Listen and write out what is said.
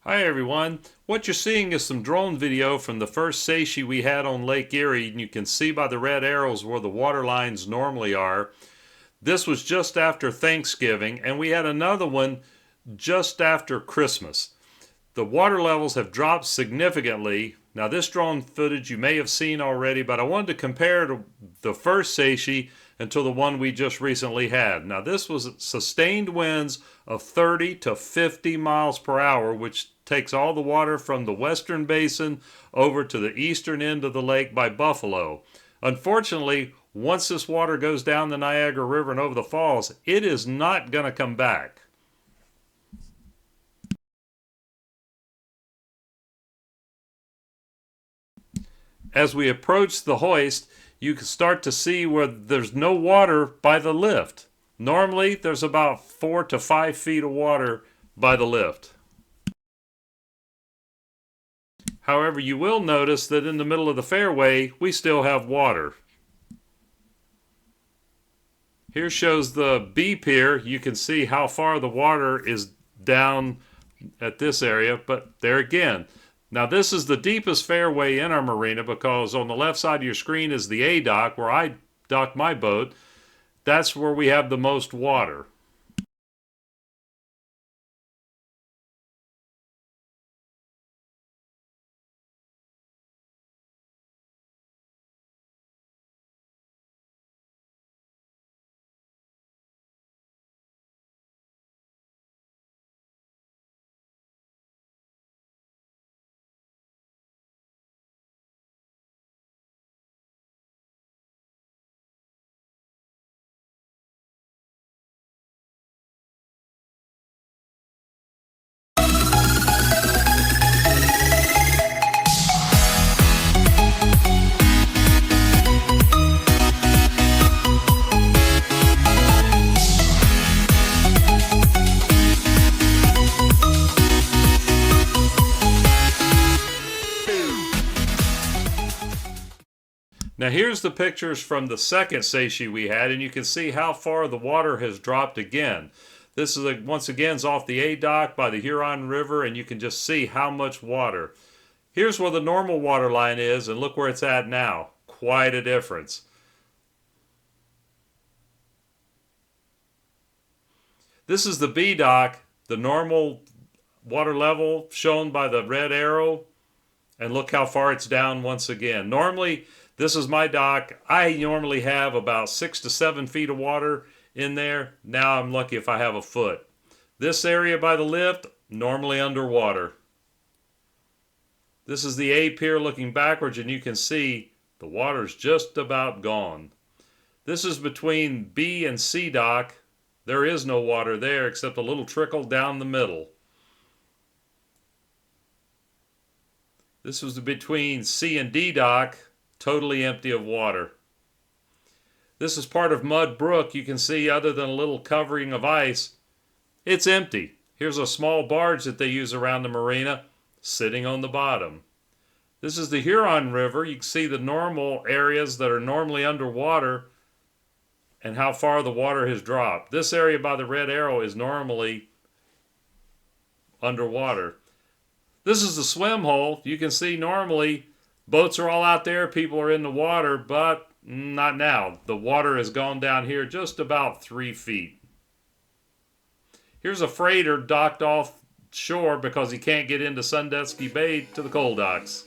Hi everyone. What you're seeing is some drone video from the first seiche we had on Lake Erie, and you can see by the red arrows where the water lines normally are. This was just after Thanksgiving, and we had another one just after Christmas. The water levels have dropped significantly. Now this drone footage you may have seen already, but I wanted to compare to the first seiche until the one we just recently had. Now this was sustained winds of 30 to 50 miles per hour, which takes all the water from the western basin over to the eastern end of the lake by Buffalo. Unfortunately, once this water goes down the Niagara River and over the falls, it is not going to come back. As we approach the hoist, you can start to see where there's no water by the lift. Normally, there's about 4 to 5 feet of water by the lift. However, you will notice that in the middle of the fairway, we still have water. Here shows the B pier. You can see how far the water is down at this area, but there again. Now this is the deepest fairway in our marina because on the left side of your screen is the A dock where I dock my boat. That's where we have the most water. Now here's the pictures from the second seiche we had, and you can see how far the water has dropped again. This is once again is off the A dock by the Huron River, and you can just see how much water. Here's where the normal water line is, and look where it's at now. Quite a difference. This is the B dock, the normal water level shown by the red arrow, and look how far it's down once again. Normally, this is my dock. I normally have about 6 to 7 feet of water in there. Now I'm lucky if I have a foot. This area by the lift, normally underwater. This is the A pier looking backwards, and you can see the water's just about gone. This is between B and C dock. There is no water there except a little trickle down the middle. This was between C and D dock, totally empty of water. This is part of Mud Brook. You can see other than a little covering of ice, it's empty. Here's a small barge that they use around the marina sitting on the bottom. This is the Huron River. You can see the normal areas that are normally underwater and how far the water has dropped. This area by the red arrow is normally underwater. This is the swim hole. You can see normally boats are all out there, people are in the water, but not now. The water has gone down here just about 3 feet. Here's a freighter docked off shore because he can't get into Sandusky Bay to the coal docks.